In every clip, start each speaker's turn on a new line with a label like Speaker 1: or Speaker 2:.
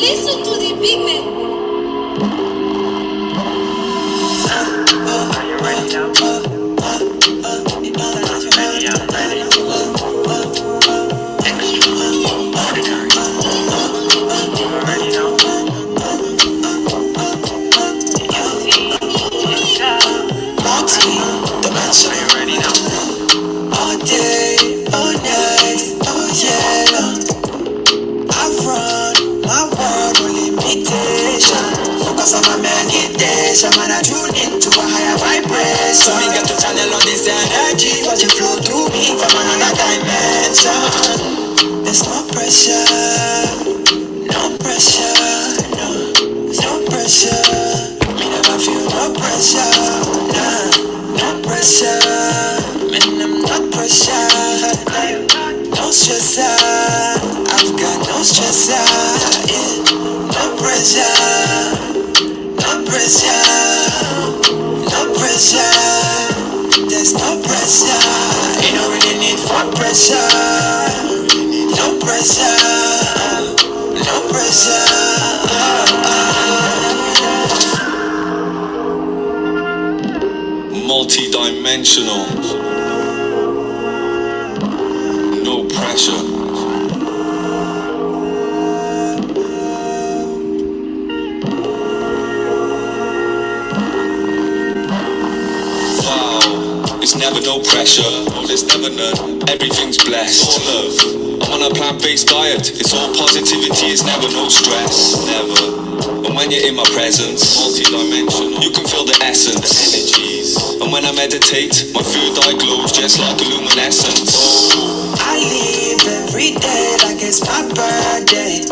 Speaker 1: Listen to the big man.
Speaker 2: Are you ready now? Ready, I'm ready. Extraordinary. Ready now? Are you ready now?
Speaker 3: All day, all night, oh yeah. I've run my world on limitation. Focus on my meditation, man, I tune into a higher vibration. So we got to channel on this energy, watch it flow through me from another dimension. There's no pressure, no pressure, no, there's no pressure. Me never feel no pressure, nah, no pressure. Man, I'm not pressure, no stress. I've got no stress, yeah. No pressure, no pressure, no pressure. There's no pressure. You don't really need for pressure. No pressure, no pressure.
Speaker 4: Multi-dimensional, no pressure. It's never no pressure, no, there's never none. Everything's blessed. All love. I'm on a plant-based diet. It's all positivity. It's never no stress. Never. And when you're in my presence, multi-dimensional, you can feel the essence, the energies. And when I meditate, my third eye glows just like a luminescence.
Speaker 3: I live every day like it's my birthday.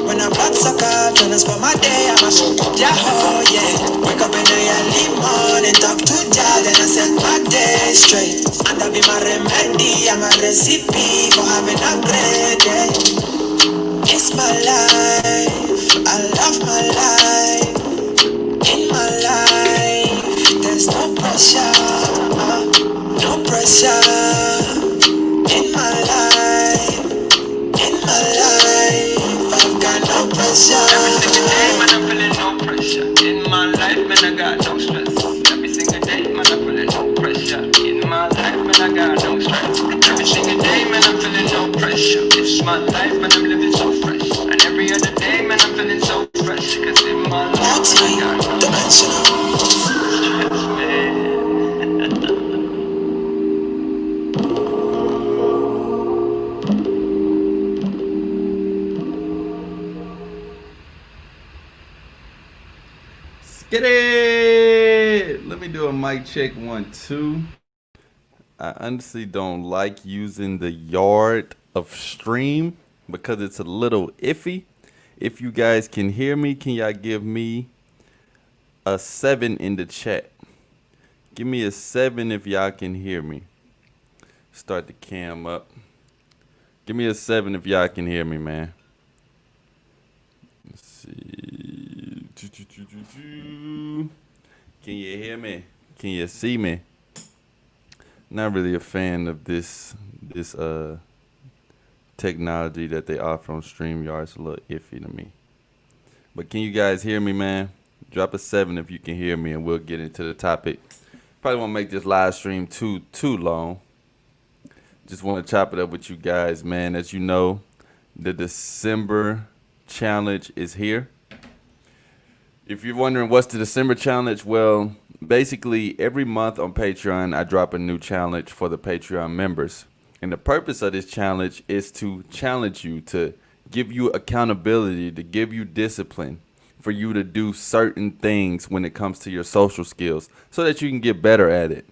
Speaker 3: When I'm not sucker, tryna spend my day, I'ma show up your whole, yeah. Wake up in the early morning, talk to Jah, then I set my day straight. And that be my remedy, I'm a recipe for having a great day. It's my life, I love my life. In my life, there's no pressure, no pressure. In my life, in my life, I've got no pressure.
Speaker 2: Every single day, man, I'm feeling no pressure. In my life, man, I got no stress. Every single day, man, I'm feeling no pressure. In my life, man, I got no stress. Every single day, man, I'm feeling no pressure. It's my life, man, I'm living so fresh. And every other day, man, I'm feeling so fresh. Cause in my life, man, I got no
Speaker 3: Multi-dimensional.
Speaker 2: stress, man.
Speaker 5: Get it! Let me do a mic check 1, 2. I honestly don't like using the yard of stream because it's a little iffy. If you guys can hear me, can y'all give me a 7 in the chat? Give me a 7 if y'all can hear me. Start the cam up. Give me a 7 if y'all can hear me, man. Let's see. Can you hear me? Can you see me? Not really a fan of this technology that they offer on StreamYard. It's a little iffy to me. But can you guys hear me, man? Drop a 7 if you can hear me, and we'll get into the topic. Probably won't make this live stream too long. Just want to chop it up with you guys, man. As you know, the December challenge is here. If you're wondering what's the December challenge, well, basically every month on Patreon, I drop a new challenge for the Patreon members. And the purpose of this challenge is to challenge you, to give you accountability, to give you discipline, for you to do certain things when it comes to your social skills so that you can get better at it.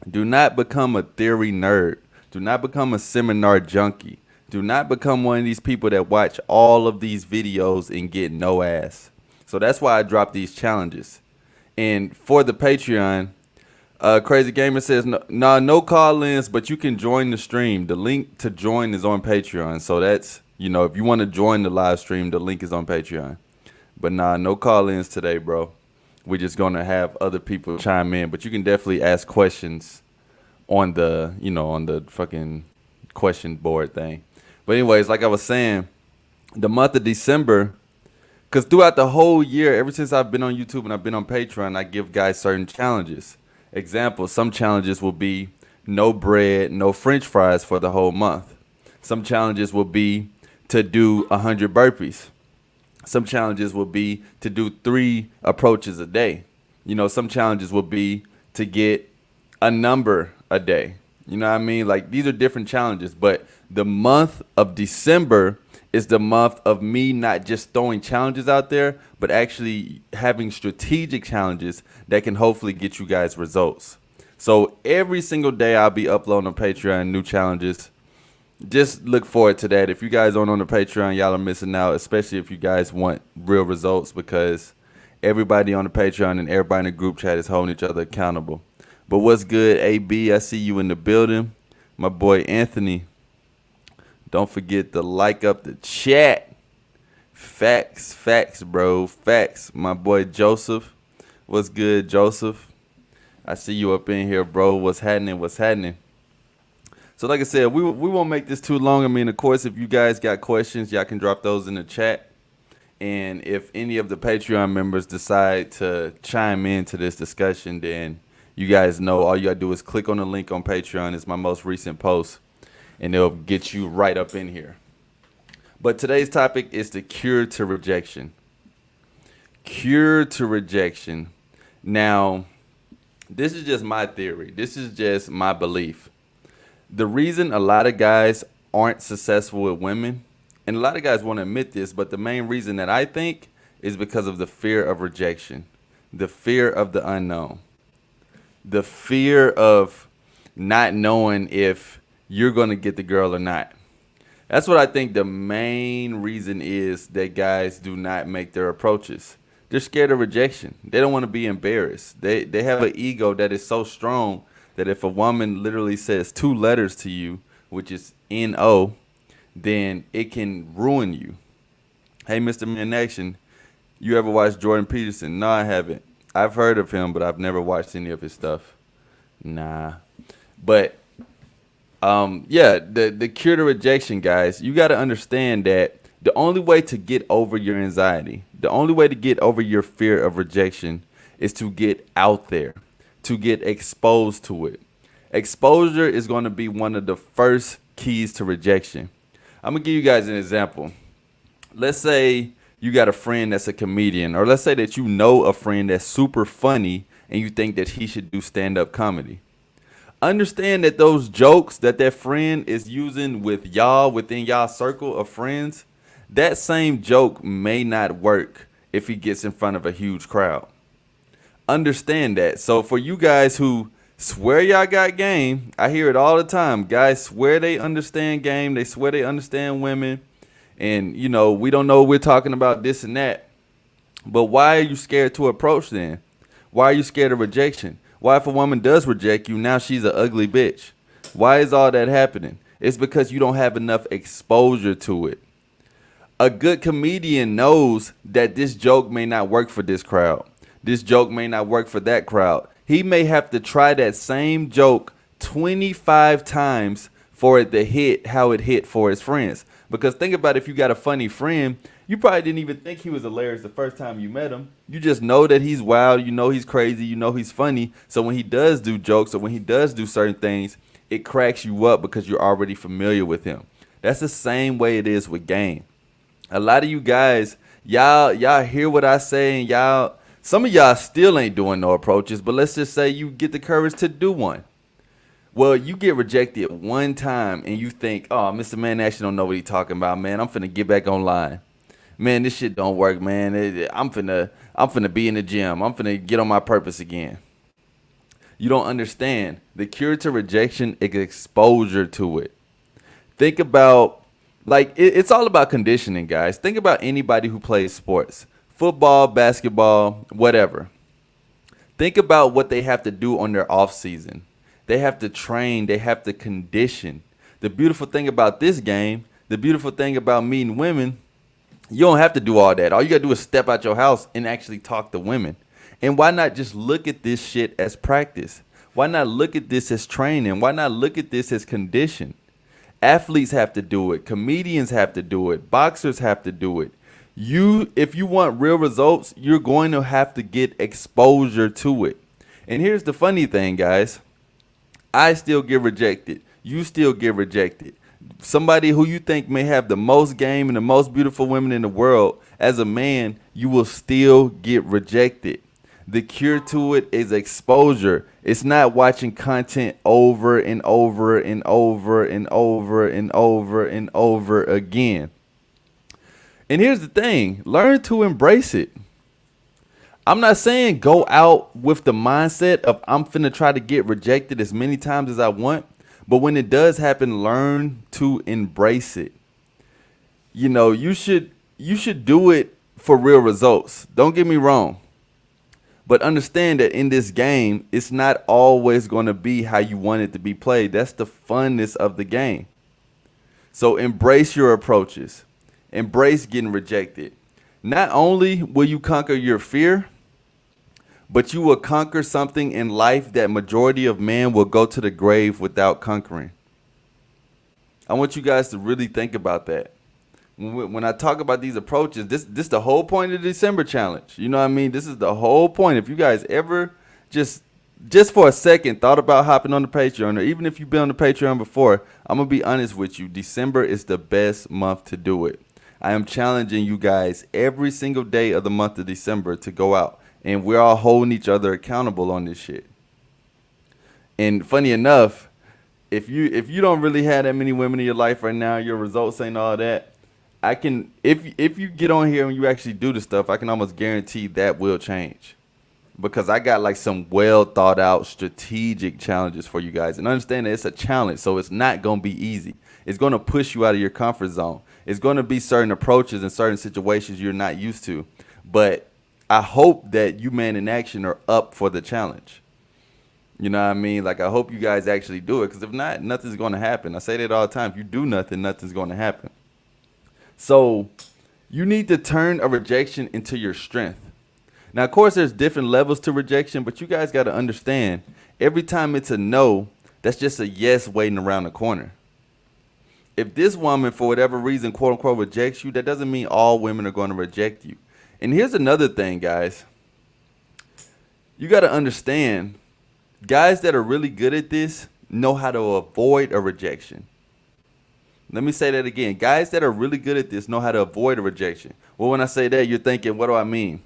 Speaker 5: Do not become a theory nerd. Do not become a seminar junkie. Do not become one of these people that watch all of these videos and get no ass. So that's why I drop these challenges. And for the Patreon, Crazy Gamer says, no call-ins, but you can join the stream. The link to join is on Patreon. So that's, if you want to join the live stream, the link is on Patreon. But no call-ins today, bro. We're just going to have other people chime in. But you can definitely ask questions on the, on the fucking question board thing. But anyways, like I was saying, the month of December Because throughout the whole year, ever since I've been on YouTube and I've been on Patreon, I give guys certain challenges. Example, some challenges will be no bread, no French fries for the whole month. Some challenges will be to do 100 burpees. Some challenges will be to do 3 approaches a day. You know, some challenges will be to get a number a day. You know what I mean? Like, these are different challenges, but the month of December is the month of me not just throwing challenges out there, but actually having strategic challenges that can hopefully get you guys results. So every single day I'll be uploading on Patreon new challenges. Just look forward to that. If you guys aren't on the Patreon, y'all are missing out, especially if you guys want real results, because everybody on the Patreon and everybody in the group chat is holding each other accountable. But what's good, AB? I see you in the building. My boy Anthony. Don't forget to like up the chat. Facts, bro. Facts. My boy Joseph. What's good, Joseph? I see you up in here, bro. What's happening? So like I said, we won't make this too long. I mean, of course, if you guys got questions, y'all can drop those in the chat. And if any of the Patreon members decide to chime into this discussion, then you guys know all you gotta do is click on the link on Patreon. It's my most recent post, and it'll get you right up in here. But today's topic is the cure to rejection. Cure to rejection. Now, this is just my theory. This is just my belief. The reason a lot of guys aren't successful with women, and a lot of guys won't admit this, but the main reason that I think is because of the fear of rejection, the fear of the unknown, the fear of not knowing if you're going to get the girl or not. That's what I think the main reason is that guys do not make their approaches. They're scared of rejection. They don't want to be embarrassed. They have an ego that is so strong that if a woman literally says 2 letters to you, which is N-O, then it can ruin you. Hey, Mr. Man Action, you ever watched Jordan Peterson? No, I haven't. I've heard of him, but I've never watched any of his stuff. Nah. But, yeah, the cure to rejection, guys, you got to understand that the only way to get over your anxiety, the only way to get over your fear of rejection is to get out there, to get exposed to it. Exposure is going to be one of the first keys to rejection. I'm going to give you guys an example. Let's say you got a friend that's a comedian, or let's say that you know a friend that's super funny and you think that he should do stand-up comedy. Understand that those jokes that friend is using with y'all within y'all circle of friends, that same joke may not work if he gets in front of a huge crowd. Understand that. So for you guys who swear y'all got game, I hear it all the time. Guys swear they understand game. They swear they understand women. And, you know, we don't know we're talking about this and that. But why are you scared to approach then? Why are you scared of rejection? Why if a woman does reject you, now she's an ugly bitch? Why is all that happening? It's because you don't have enough exposure to it. A good comedian knows that this joke may not work for this crowd. This joke may not work for that crowd. He may have to try that same joke 25 times for it to hit how it hit for his friends. Because think about if you got a funny friend, you probably didn't even think he was hilarious the first time you met him. You just know that he's wild, you know he's crazy, you know he's funny. So when he does do jokes or when he does do certain things, it cracks you up because you're already familiar with him. That's the same way it is with game. A lot of you guys, y'all hear what I say, and some of y'all still ain't doing no approaches, but let's just say you get the courage to do one. Well, you get rejected one time and you think, oh, Mr. Man actually don't know what he's talking about, man. I'm finna get back online. Man, this shit don't work, man. I'm finna be in the gym. I'm finna get on my purpose again. You don't understand. The cure to rejection is exposure to it. Think about, it's all about conditioning, guys. Think about anybody who plays sports. Football, basketball, whatever. Think about what they have to do on their off season. They have to train. They have to condition. The beautiful thing about this game, the beautiful thing about meeting women, you don't have to do all that. All you got to do is step out your house and actually talk to women. And why not just look at this shit as practice? Why not look at this as training? Why not look at this as condition? Athletes have to do it. Comedians have to do it. Boxers have to do it. If you want real results, you're going to have to get exposure to it. And here's the funny thing, guys. I still get rejected. You still get rejected. Somebody who you think may have the most game and the most beautiful women in the world, as a man, you will still get rejected. The cure to it is exposure. It's not watching content over and over and over and over and over and over again. And here's the thing, learn to embrace it. I'm not saying go out with the mindset of I'm finna try to get rejected as many times as I want, but when it does happen, learn to embrace it. You know, you should do it for real results. Don't get me wrong. But understand that in this game, it's not always going to be how you want it to be played. That's the funness of the game. So embrace your approaches. Embrace getting rejected. Not only will you conquer your fear, but you will conquer something in life that majority of men will go to the grave without conquering. I want you guys to really think about that. When I talk about these approaches, this the whole point of the December challenge. You know what I mean? This is the whole point. If you guys ever just for a second thought about hopping on the Patreon, or even if you've been on the Patreon before, I'm going to be honest with you. December is the best month to do it. I am challenging you guys every single day of the month of December to go out. And we're all holding each other accountable on this shit. And funny enough, if you don't really have that many women in your life right now, your results ain't all that, I can, if you get on here and you actually do the stuff, I can almost guarantee that will change. Because I got like some well thought out strategic challenges for you guys. And understand that it's a challenge, so it's not going to be easy. It's going to push you out of your comfort zone. It's going to be certain approaches and certain situations you're not used to. But I hope that you men in action are up for the challenge. You know what I mean? Like, I hope you guys actually do it. Because if not, nothing's going to happen. I say that all the time. If you do nothing, nothing's going to happen. So you need to turn a rejection into your strength. Now, of course, there's different levels to rejection, but you guys got to understand, every time it's a no, that's just a yes waiting around the corner. If this woman, for whatever reason, quote unquote, rejects you, that doesn't mean all women are going to reject you. And here's another thing, guys. You got to understand, guys that are really good at this know how to avoid a rejection. Let me say that again. Guys that are really good at this know how to avoid a rejection. Well, when I say that, you're thinking, what do I mean?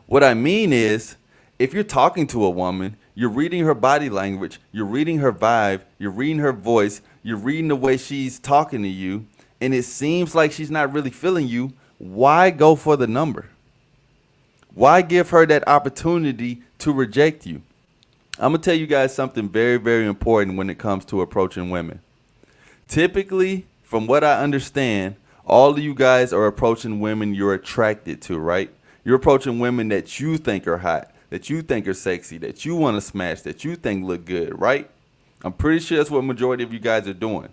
Speaker 5: What I mean is, if you're talking to a woman, you're reading her body language, you're reading her vibe, you're reading her voice, you're reading the way she's talking to you, and it seems like she's not really feeling you, why go for the number? Why give her that opportunity to reject you? I'm going to tell you guys something very, very important when it comes to approaching women. Typically, from what I understand, all of you guys are approaching women you're attracted to, right? You're approaching women that you think are hot, that you think are sexy, that you want to smash, that you think look good, right? I'm pretty sure that's what majority of you guys are doing.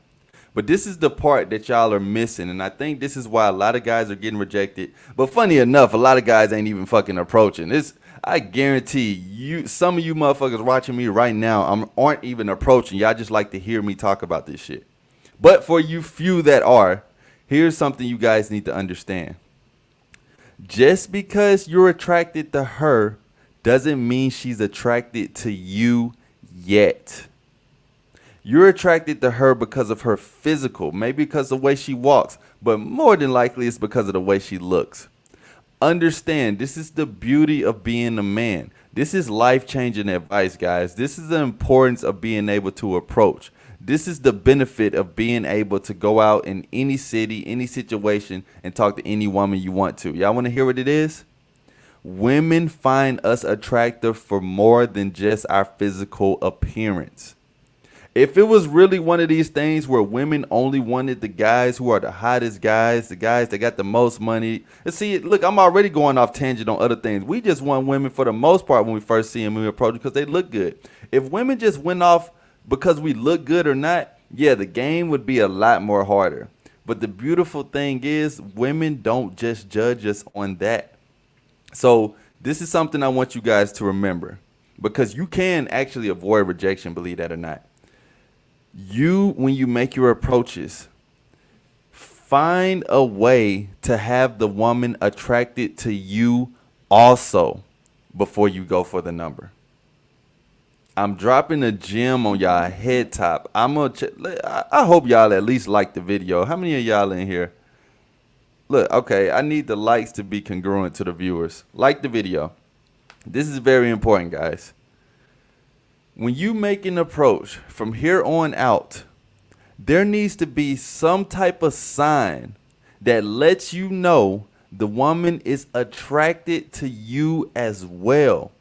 Speaker 5: But this is the part that y'all are missing, and I think this is why a lot of guys are getting rejected. But funny enough, a lot of guys ain't even fucking approaching. I guarantee you, some of you motherfuckers watching me right now aren't even approaching. Y'all just like to hear me talk about this shit. But for you few that are, here's something you guys need to understand. Just because you're attracted to her doesn't mean she's attracted to you yet. You're attracted to her because of her physical, maybe because of the way she walks, but more than likely it's because of the way she looks. Understand, this is the beauty of being a man. This is life-changing advice, guys. This is the importance of being able to approach. This is the benefit of being able to go out in any city, any situation, and talk to any woman you want to. Y'all want to hear what it is? Women find us attractive for more than just our physical appearance. If it was really one of these things where women only wanted the guys who are the hottest guys, the guys that got the most money. And see, look, I'm already going off tangent on other things. We just want women for the most part when we first see them, when we approach them, because they look good. If women just went off because we look good or not, yeah, the game would be a lot more harder. But the beautiful thing is, women don't just judge us on that. So this is something I want you guys to remember, because you can actually avoid rejection, believe that or not. When you make your approaches, find a way to have the woman attracted to you also before you go for the number. I'm dropping a gem on y'all head top. I hope y'all at least like the video. How many of y'all in here? Look, okay, I need the likes to be congruent to the viewers. Like the video. This is very important, guys. When you make an approach from here on out, there needs to be some type of sign that lets you know the woman is attracted to you as well.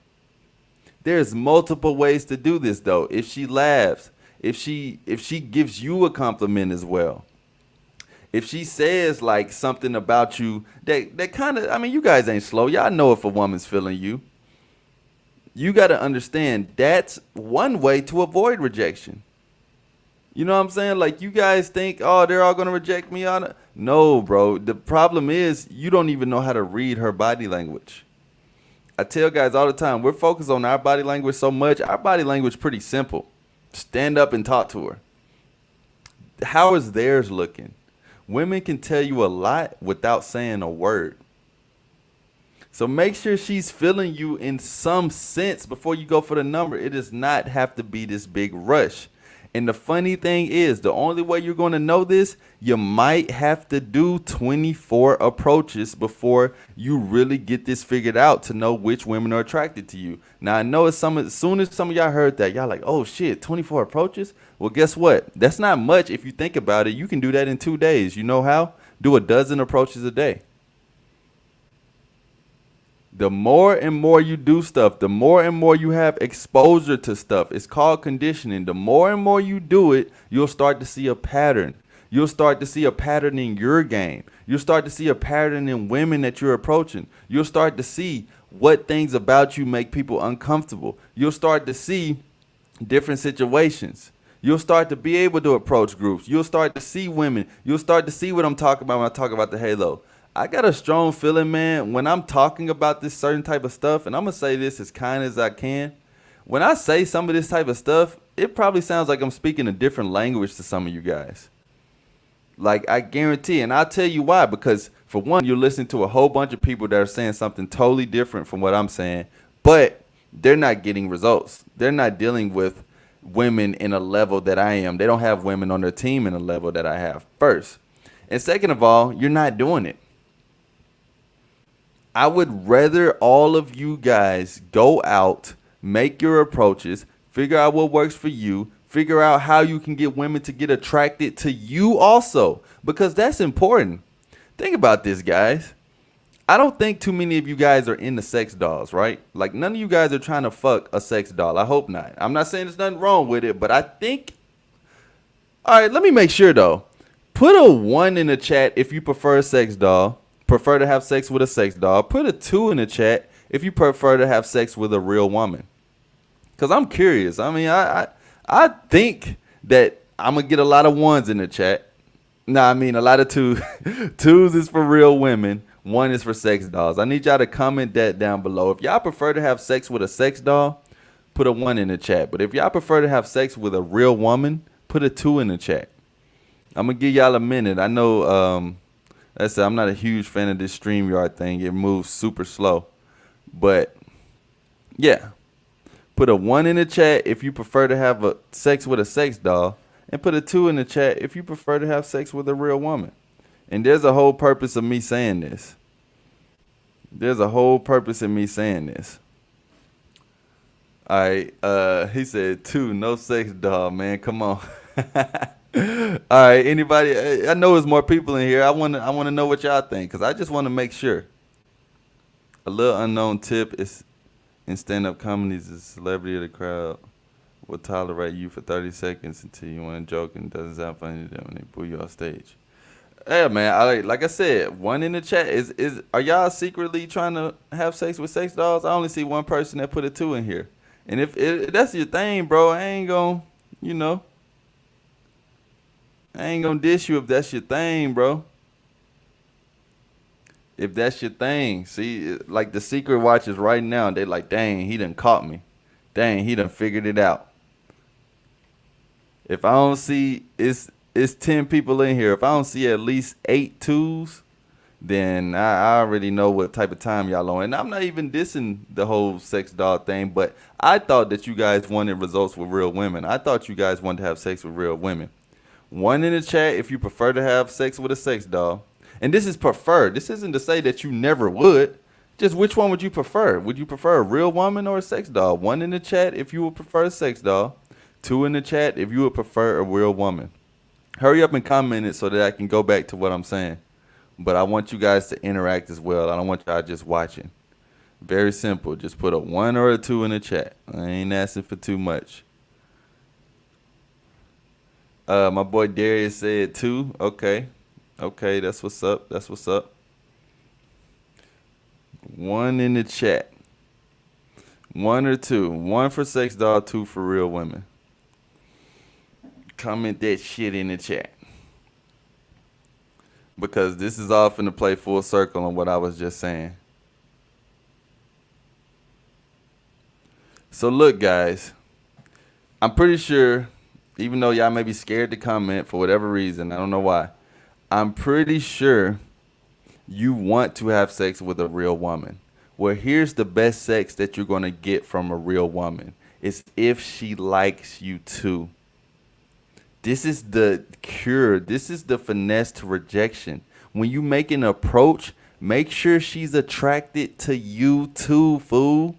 Speaker 5: There's multiple ways to do this though. If she laughs, if she gives you a compliment as well. If she says like something about you that kind of, I mean, you guys ain't slow. Y'all know if a woman's feeling you. You got to understand that's one way to avoid rejection. You know what I'm saying? Like you guys think, oh, they're all going to reject me on it. No, bro. The problem is you don't even know how to read her body language. I tell guys all the time, we're focused on our body language so much. Our body language pretty simple. Stand up and talk to her. How is theirs looking? Women can tell you a lot without saying a word. So make sure she's feeling you in some sense before you go for the number. It does not have to be this big rush. And the funny thing is, the only way you're going to know this, you might have to do 24 approaches before you really get this figured out to know which women are attracted to you. Now, I know as soon as some of y'all heard that, y'all like, oh, shit, 24 approaches? Well, guess what? That's not much if you think about it. You can do that in 2 days. You know how? Do a dozen approaches a day. The more and more you do stuff, the more and more you have exposure to stuff. It's called conditioning. The more and more you do it, you'll start to see a pattern. You'll start to see a pattern in your game. You'll start to see a pattern in women that you're approaching. You'll start to see what things about you make people uncomfortable. You'll start to see different situations. You'll start to be able to approach groups. You'll start to see women. You'll start to see what I'm talking about when I talk about the halo. I got a strong feeling, man, when I'm talking about this certain type of stuff, and I'm going to say this as kind as I can. When I say some of this type of stuff, it probably sounds like I'm speaking a different language to some of you guys. Like, I guarantee, and I'll tell you why, because for one, you're listening to a whole bunch of people that are saying something totally different from what I'm saying, but they're not getting results. They're not dealing with women in a level that I am. They don't have women on their team in a level that I have, first. And second of all, you're not doing it. I would rather all of you guys go out, make your approaches, figure out what works for you, figure out how you can get women to get attracted to you also, because that's important. Think about this, guys. I don't think too many of you guys are into sex dolls, right? Like none of you guys are trying to fuck a sex doll. I hope not. I'm not saying there's nothing wrong with it, but I think, all right, let me make sure though. Put a 1 in the chat if you prefer a sex doll. Prefer to have sex with a sex doll. Put a 2 in the chat if you prefer to have sex with a real woman. Because I'm curious. I mean, I think that I'm going to get a lot of 1s in the chat. Nah, I mean, a lot of 2s. 2s is for real women. 1 is for sex dolls. I need y'all to comment that down below. If y'all prefer to have sex with a sex doll, put a 1 in the chat. But if y'all prefer to have sex with a real woman, put a 2 in the chat. I'm going to give y'all a minute. I know... I'm not a huge fan of this StreamYard thing. It moves super slow. But, yeah. Put a 1 in the chat if you prefer to have sex with a sex doll. And put a 2 in the chat if you prefer to have sex with a real woman. And there's a whole purpose of me saying this. There's a whole purpose in me saying this. All right. He said 2, no sex doll, man. Come on. All right, anybody? I know there's more people in here. I want to know what y'all think, because I just want to make sure. A little unknown tip is in stand-up comedies, the celebrity of the crowd will tolerate you for 30 seconds until you want to joke and it doesn't sound funny to them when they boo you off stage. Yeah, man. Like I said, 1 in the chat is. Are y'all secretly trying to have sex with sex dolls? I only see one person that put a 2 in here, and if that's your thing, bro, I ain't gonna, I ain't gonna diss you if that's your thing, bro. If that's your thing. See, like the secret watchers right now, they like, dang, he done caught me. Dang, he done figured it out. If I don't see, it's 10 people in here. If I don't see at least 8 twos, then I already know what type of time y'all on. And I'm not even dissing the whole sex doll thing, but I thought that you guys wanted results with real women. I thought you guys wanted to have sex with real women. One in the chat if you prefer to have sex with a sex doll. And this is preferred. This isn't to say that you never would. Just which one would you prefer? Would you prefer a real woman or a sex doll? One in the chat if you would prefer a sex doll. 2 in the chat if you would prefer a real woman. Hurry up and comment it so that I can go back to what I'm saying. But I want you guys to interact as well. I don't want y'all just watching. Very simple. Just put a 1 or a 2 in the chat. I ain't asking for too much. My boy Darius said 2. Okay. Okay, that's what's up. That's what's up. 1 in the chat. 1 or 2. 1 for sex doll, 2 for real women. Comment that shit in the chat. Because this is all finna play full circle on what I was just saying. So look, guys. I'm pretty sure, even though y'all may be scared to comment for whatever reason, I don't know why. I'm pretty sure you want to have sex with a real woman. Well, here's the best sex that you're going to get from a real woman. It's if she likes you too. This is the cure. This is the finesse to rejection. When you make an approach, make sure she's attracted to you too, fool.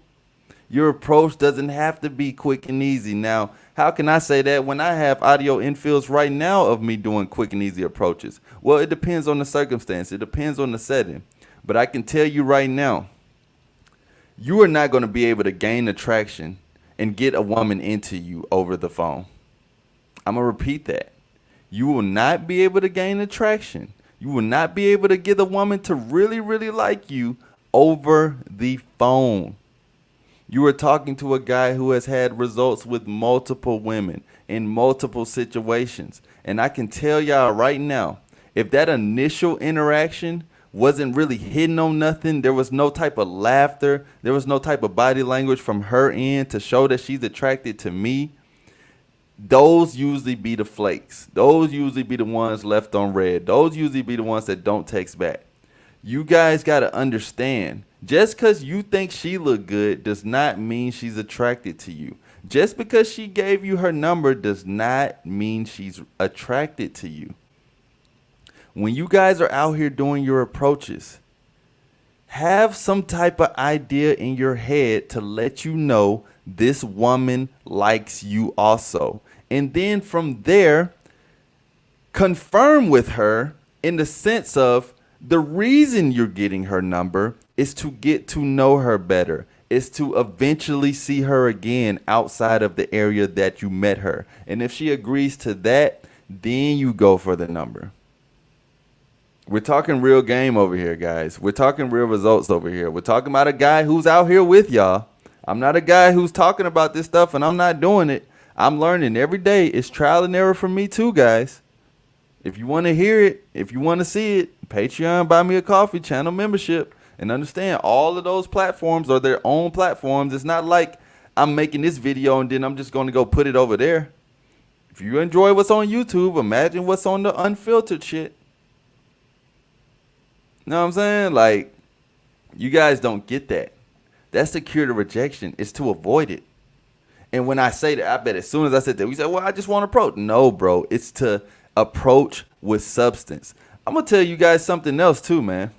Speaker 5: Your approach doesn't have to be quick and easy. Now, how can I say that when I have audio infields right now of me doing quick and easy approaches? Well, it depends on the circumstance. It depends on the setting. But I can tell you right now, you are not going to be able to gain attraction and get a woman into you over the phone. I'm going to repeat that. You will not be able to gain attraction. You will not be able to get a woman to really, really like you over the phone. You are talking to a guy who has had results with multiple women in multiple situations. And I can tell y'all right now, if that initial interaction wasn't really hitting on nothing, there was no type of laughter, there was no type of body language from her end to show that she's attracted to me, those usually be the flakes. Those usually be the ones left on red. Those usually be the ones that don't text back. You guys got to understand, just because you think she look good does not mean she's attracted to you. Just because she gave you her number does not mean she's attracted to you. When you guys are out here doing your approaches, have some type of idea in your head to let you know this woman likes you also. And then from there, confirm with her in the sense of the reason you're getting her number is to get to know her better. Is to eventually see her again outside of the area that you met her. And if she agrees to that, then you go for the number. We're talking real game over here, guys. We're talking real results over here. We're talking about a guy who's out here with y'all. I'm not a guy who's talking about this stuff and I'm not doing it. I'm learning every day. It's trial and error for me too, guys. If you want to hear it, if you want to see it, Patreon, buy me a coffee, channel membership. And understand, all of those platforms are their own platforms. It's not like I'm making this video and then I'm just going to go put it over there. If you enjoy what's on YouTube, imagine what's on the unfiltered shit. Know what I'm saying? Like, you guys don't get that. That's the cure to rejection. It's to avoid it. And when I say that, I bet as soon as I said that, we said, well, I just want to approach. No, bro. It's to approach with substance. I'm going to tell you guys something else too, man.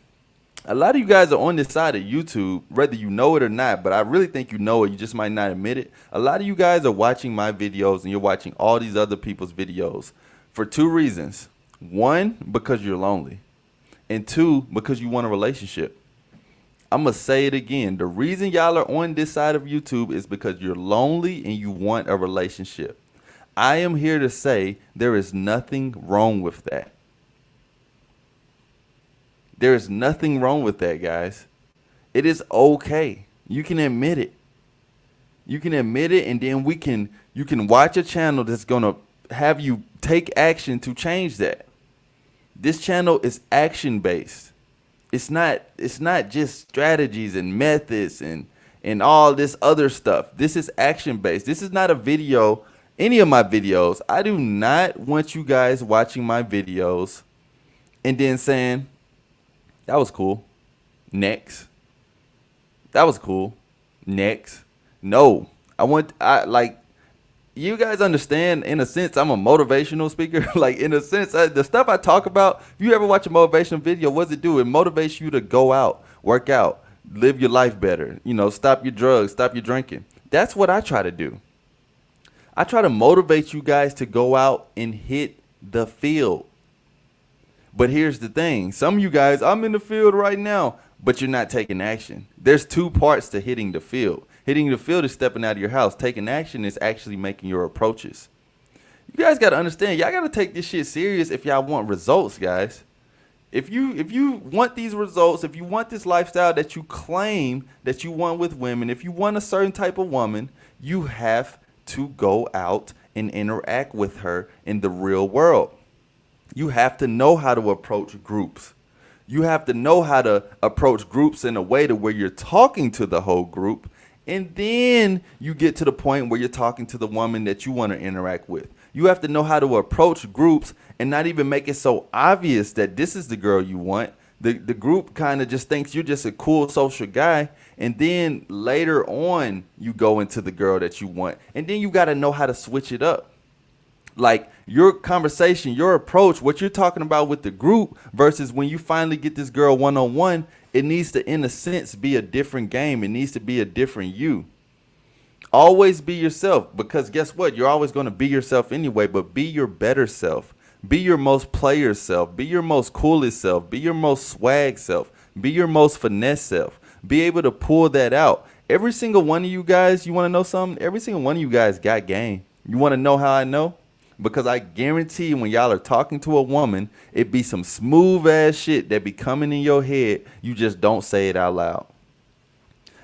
Speaker 5: A lot of you guys are on this side of YouTube, whether you know it or not, but I really think you know it. You just might not admit it. A lot of you guys are watching my videos and you're watching all these other people's videos for 2 reasons. 1, because you're lonely. And 2, because you want a relationship. I'm going to say it again. The reason y'all are on this side of YouTube is because you're lonely and you want a relationship. I am here to say there is nothing wrong with that. There is nothing wrong with that, guys. It is okay. You can admit it. You can admit it, and then you can watch a channel that's going to have you take action to change that. This channel is action-based. It's not just strategies and methods and all this other stuff. This is action-based. This is not a video any of my videos, I do not want you guys watching my videos and then saying, that was cool. Next. That was cool. Next. No. You guys understand, in a sense, I'm a motivational speaker. Like, in a sense, the stuff I talk about, if you ever watch a motivational video, what does it do? It motivates you to go out, work out, live your life better, stop your drugs, stop your drinking. That's what I try to do. I try to motivate you guys to go out and hit the field. But here's the thing. Some of you guys, I'm in the field right now, but you're not taking action. There's two parts to hitting the field. Hitting the field is stepping out of your house. Taking action is actually making your approaches. You guys got to understand, y'all got to take this shit serious if y'all want results, guys. If you want these results, if you want this lifestyle that you claim that you want with women, if you want a certain type of woman, you have to go out and interact with her in the real world. You have to know how to approach groups. You have to know how to approach groups in a way to where you're talking to the whole group, and then you get to the point where you're talking to the woman that you want to interact with. You have to know how to approach groups and not even make it so obvious that this is the girl you want. The group kind of just thinks you're just a cool social guy, and then later on you go into the girl that you want, and then you got to know how to switch it up. Like, your conversation, your approach, what you're talking about with the group versus when you finally get this girl one-on-one, it needs to, in a sense, be a different game. It needs to be a different you. Always be yourself, because guess what? You're always going to be yourself anyway, but be your better self. Be your most player self. Be your most coolest self. Be your most swag self. Be your most finesse self. Be able to pull that out. Every single one of you guys, you want to know something? Every single one of you guys got game. You want to know how I know? Because I guarantee when y'all are talking to a woman, it be some smooth ass shit that be coming in your head. You just don't say it out loud.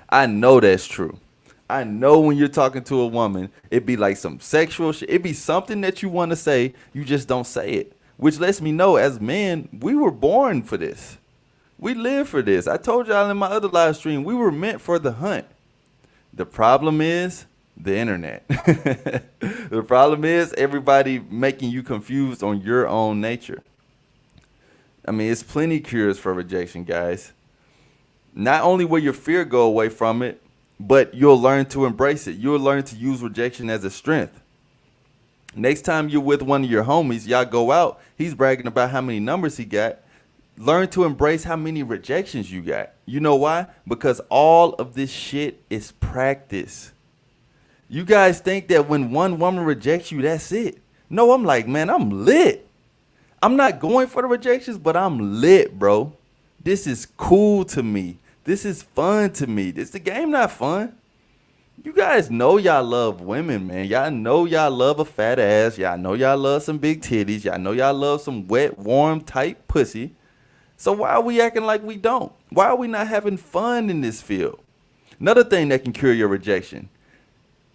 Speaker 5: I know that's true. I know when you're talking to a woman, it be like some sexual shit. It be something that you want to say, you just don't say it. Which lets me know, as men, we were born for this. We live for this. I told y'all in my other live stream, we were meant for the hunt. The problem is the internet. The problem is everybody making you confused on your own nature. I mean, it's plenty cures for rejection, guys. Not only will your fear go away from it, but you'll learn to embrace it. You'll learn to use rejection as a strength. Next time you're with one of your homies, y'all go out, he's bragging about how many numbers he got. Learn to embrace how many rejections you got. You know why? Because all of this shit is practice. You guys think that when one woman rejects you, that's it. No, I'm like, man, I'm lit. I'm not going for the rejections, but I'm lit, bro. This is cool to me. This is fun to me. The game not fun. You guys know y'all love women, man. Y'all know y'all love a fat ass. Y'all know y'all love some big titties. Y'all know y'all love some wet, warm, tight pussy. So why are we acting like we don't? Why are we not having fun in this field? Another thing that can cure your rejection.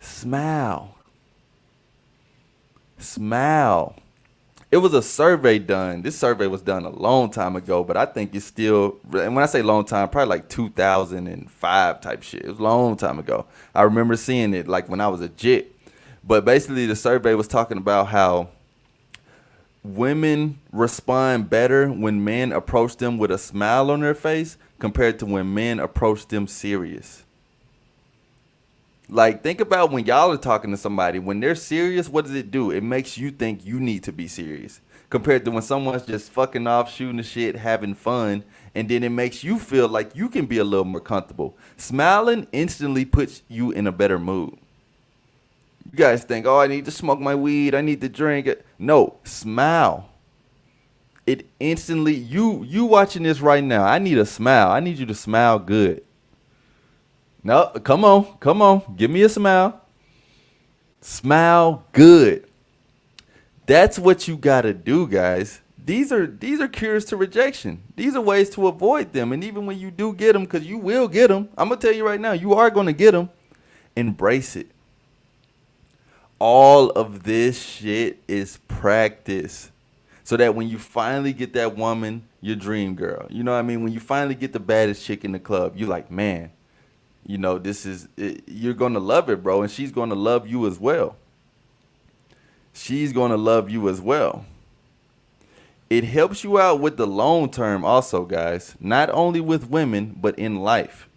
Speaker 5: Smile. Smile. It was a survey done. This survey was done a long time ago, but I think it's still, and when I say long time, probably like 2005 type shit. It was a long time ago. I remember seeing it like when I was a jit. But basically the survey was talking about how women respond better when men approach them with a smile on their face compared to when men approach them serious. Like, think about when y'all are talking to somebody. When they're serious, what does it do? It makes you think you need to be serious. Compared to when someone's just fucking off, shooting the shit, having fun. And then it makes you feel like you can be a little more comfortable. Smiling instantly puts you in a better mood. You guys think, oh, I need to smoke my weed. I need to drink it. No, smile. It instantly, you watching this right now. I need a smile. I need you to smile good. No, come on. Give me a smile. Smile good. That's what you gotta do, guys. These are cures to rejection. These are ways to avoid them. And even when you do get them, because you will get them, I'm gonna tell you right now, you are gonna get them. Embrace it. All of this shit is practice. So that when you finally get that woman, your dream girl, you know what I mean? When you finally get the baddest chick in the club, you're like, man, you know, this is it, you're going to love it, bro. And she's going to love you as well. she's going to love you as well. It helps you out with the long term also, guys. Not only with women, but in life.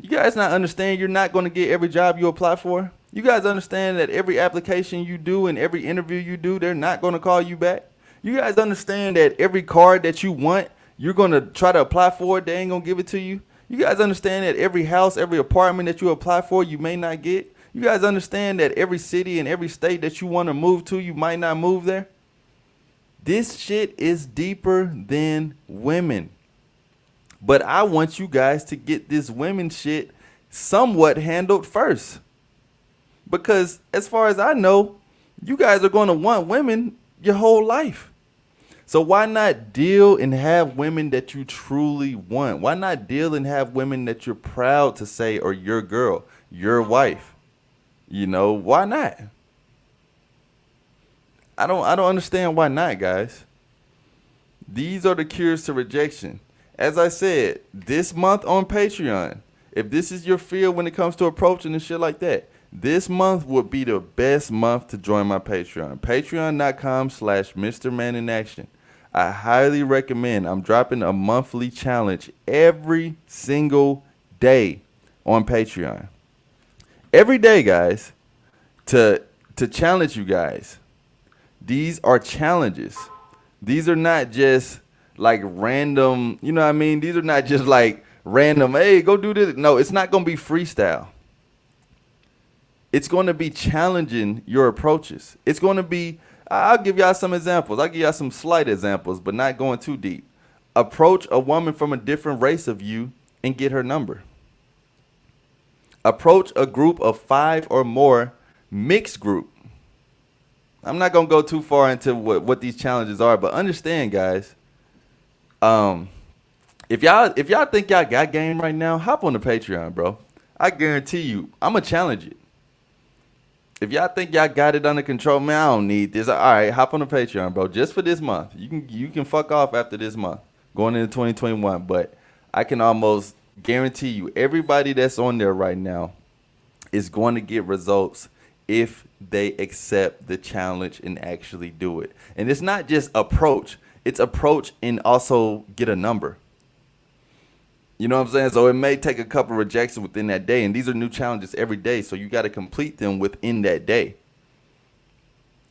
Speaker 5: You guys not understand you're not going to get every job you apply for? You guys understand that every application you do and every interview you do, they're not going to call you back? You guys understand that every card that you want, you're going to try to apply for it, they ain't going to give it to you? You guys understand that every house, every apartment that you apply for, you may not get? You guys understand that every city and every state that you want to move to, you might not move there? This shit is deeper than women. But I want you guys to get this women shit somewhat handled first. Because as far as I know, you guys are going to want women your whole life. So why not deal and have women that you truly want? Why not deal and have women that you're proud to say are your girl, your wife? You know, why not? I don't understand why not, guys. These are the cures to rejection. As I said, this month on Patreon, if this is your field when it comes to approaching and shit like that, this month would be the best month to join my Patreon. Patreon.com/Mr. Man in Action. I highly recommend. I'm dropping a monthly challenge every single day on Patreon. Every day, guys, to challenge you guys. These are challenges. These are not just like random, you know what I mean? These are not just like random, hey, go do this. No, it's not going to be freestyle. It's going to be challenging your approaches. It's going to be, I'll give y'all some examples. I'll give y'all some slight examples, but not going too deep. Approach a woman from a different race of you and get her number. Approach a group of 5 or more, mixed group. I'm not going to go too far into what these challenges are, but understand, guys, if y'all think y'all got game right now, hop on the Patreon, bro. I guarantee you, I'm going to challenge it. If y'all think y'all got it under control, man, I don't need this. All right, hop on the Patreon, bro, just for this month. You can fuck off after this month, going into 2021, but I can almost guarantee you, everybody that's on there right now is going to get results if they accept the challenge and actually do it. And it's not just approach. It's approach and also get a number. You know what I'm saying? So it may take a couple rejections within that day. And these are new challenges every day. So you got to complete them within that day.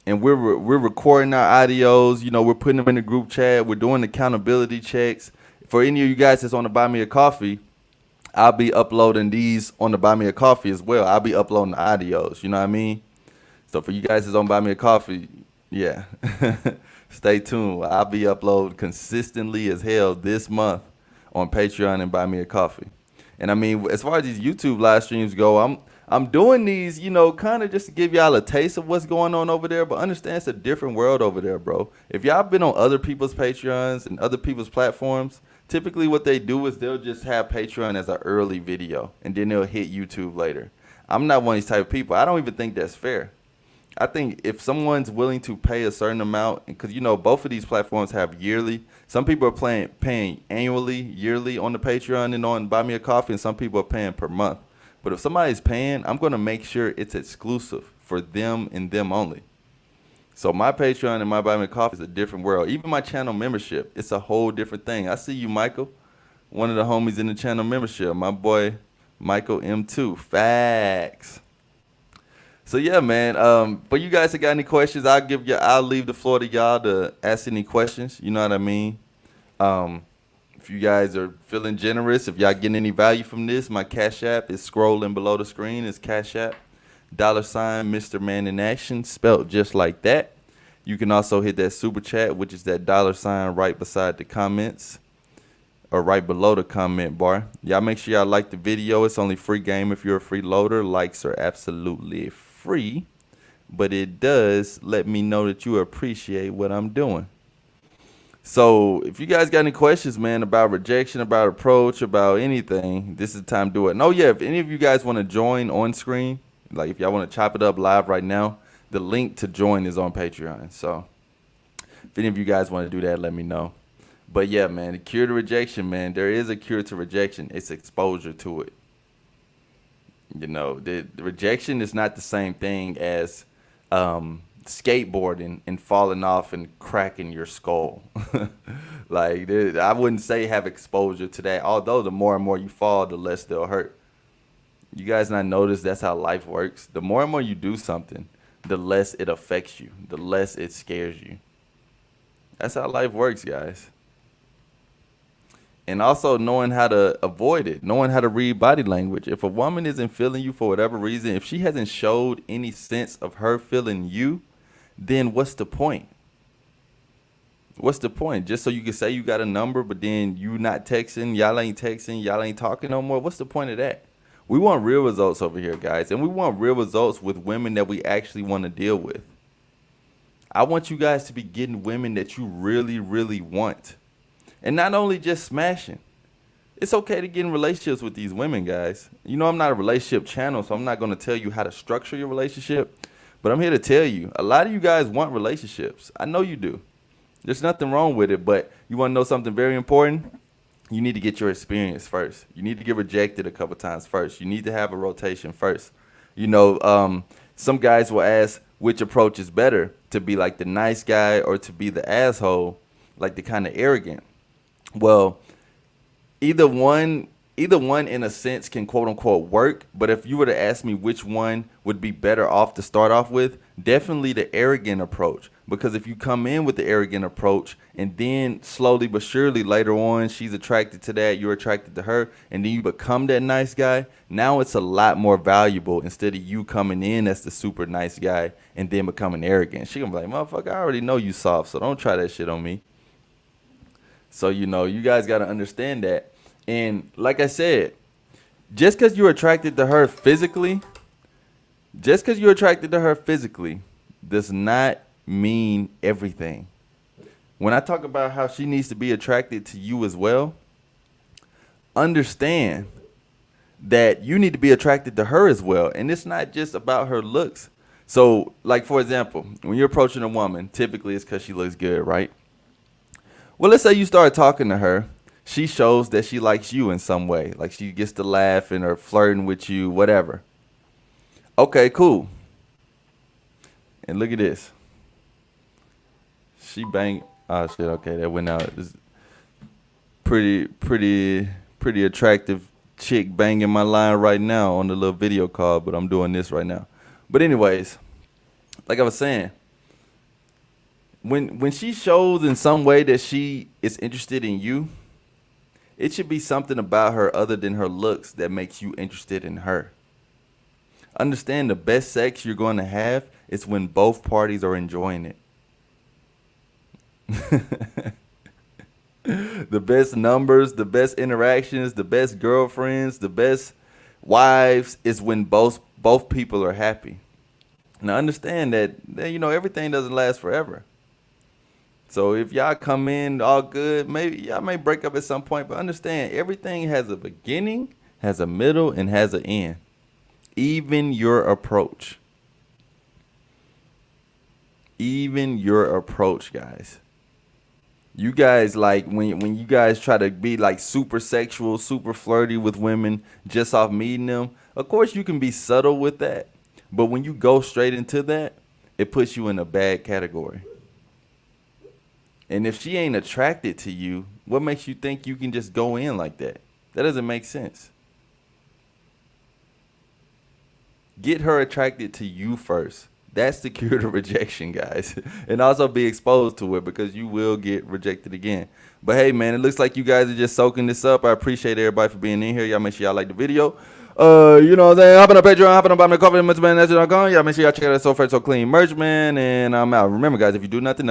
Speaker 5: And we're recording our audios. You know, we're putting them in the group chat. We're doing accountability checks. For any of you guys that's on the Buy Me a Coffee, I'll be uploading these on the Buy Me a Coffee as well. I'll be uploading the audios. You know what I mean? So for you guys that's on Buy Me a Coffee, yeah, stay tuned. I'll be uploading consistently as hell this month on Patreon and Buy Me a Coffee. And I mean, as far as these YouTube live streams go, I'm doing these, you know, kind of just to give y'all a taste of what's going on over there. But understand it's a different world over there, bro. If y'all been on other people's Patreons and other people's platforms, typically what they do is they'll just have Patreon as an early video and then they'll hit YouTube later. I'm not one of these type of people. I don't even think that's fair. I think if someone's willing to pay a certain amount, because, you know, both of these platforms have yearly. Some people are paying annually, yearly on the Patreon and on Buy Me a Coffee, and some people are paying per month. But if somebody's paying, I'm going to make sure it's exclusive for them and them only. So my Patreon and my Buy Me a Coffee is a different world. Even my channel membership, it's a whole different thing. I see you, Michael, one of the homies in the channel membership. My boy, Michael M2. Facts. So yeah, man. For you guys that got any questions, I'll leave the floor to y'all to ask any questions. You know what I mean? If you guys are feeling generous, if y'all getting any value from this, my Cash App is scrolling below the screen. It's Cash App, $ Mr. Man in Action, spelled just like that. You can also hit that super chat, which is that $ right beside the comments, or right below the comment bar. Y'all make sure y'all like the video. It's only free game if you're a freeloader. Likes are absolutely free, but it does let me know that you appreciate what I'm doing. So if you guys got any questions, man, about rejection, about approach, about anything, this is the time to do it. And oh yeah, if any of you guys want to join on screen, like if y'all want to chop it up live right now, the link to join is on Patreon. So if any of you guys want to do that, let me know. But yeah, man, the cure to rejection, man, there is a cure to rejection. It's exposure to it. You know, the rejection is not the same thing as skateboarding and falling off and cracking your skull. Like, I wouldn't say have exposure to that. Although the more and more you fall, the less they'll hurt. You guys not notice that's how life works? The more and more you do something, the less it affects you, the less it scares you. That's how life works, guys. And also knowing how to avoid it, knowing how to read body language. If a woman isn't feeling you for whatever reason, if she hasn't showed any sense of her feeling you, then what's the point? What's the point? Just so you can say you got a number, but then you not texting, y'all ain't talking no more. What's the point of that? We want real results over here, guys. And we want real results with women that we actually want to deal with. I want you guys to be getting women that you really, really want. And not only just smashing. It's okay to get in relationships with these women, guys. You know, I'm not a relationship channel, so I'm not going to tell you how to structure your relationship. But I'm here to tell you, a lot of you guys want relationships. I know you do. There's nothing wrong with it, but you want to know something very important? You need to get your experience first. You need to get rejected a couple times first. You need to have a rotation first. You know, some guys will ask which approach is better, to be like the nice guy or to be the asshole, like the kind of arrogant. Well, either one in a sense can quote unquote work. But if you were to ask me which one would be better off to start off with, definitely the arrogant approach. Because if you come in with the arrogant approach and then slowly but surely later on she's attracted to that, you're attracted to her, and then you become that nice guy, now it's a lot more valuable instead of you coming in as the super nice guy and then becoming arrogant. She gonna be like, motherfucker, I already know you soft, so don't try that shit on me. So, you know, you guys got to understand that. And like I said, just because you're attracted to her physically, does not mean everything. When I talk about how she needs to be attracted to you as well, understand that you need to be attracted to her as well. And it's not just about her looks. So, like, for example, when you're approaching a woman, typically it's because she looks good, right? Well, let's say you start talking to her. She shows that she likes you in some way. Like she gets to laughing or flirting with you, whatever. Okay, cool. And look at this. She banged. Oh, shit. Okay, that went out. This pretty attractive chick banging my line right now on the little video call, but I'm doing this right now. But anyways, like I was saying, when she shows in some way that she is interested in you, it should be something about her other than her looks that makes you interested in her. Understand, the best sex you're going to have is when both parties are enjoying it. The best numbers, the best interactions, the best girlfriends, the best wives is when both people are happy. Now understand that you know everything doesn't last forever. So if y'all come in all good, maybe y'all may break up at some point, but understand everything has a beginning, has a middle, and has an end. Even your approach. Even your approach, guys. You guys, like, when you guys try to be like super sexual, super flirty with women just off meeting them, of course you can be subtle with that. But when you go straight into that, it puts you in a bad category. And if she ain't attracted to you, what makes you think you can just go in like that? That doesn't make sense. Get her attracted to you first. That's the cure to rejection, guys. And also be exposed to it, because you will get rejected again. But hey, man, it looks like you guys are just soaking this up. I appreciate everybody for being in here. Y'all make sure y'all like the video. You know what I'm saying? Hop on the Patreon, hop on the bottom of the coffee, man. Y'all make sure y'all check out that So Fresh So Clean merch, man. And I'm out. Remember, guys, if you do nothing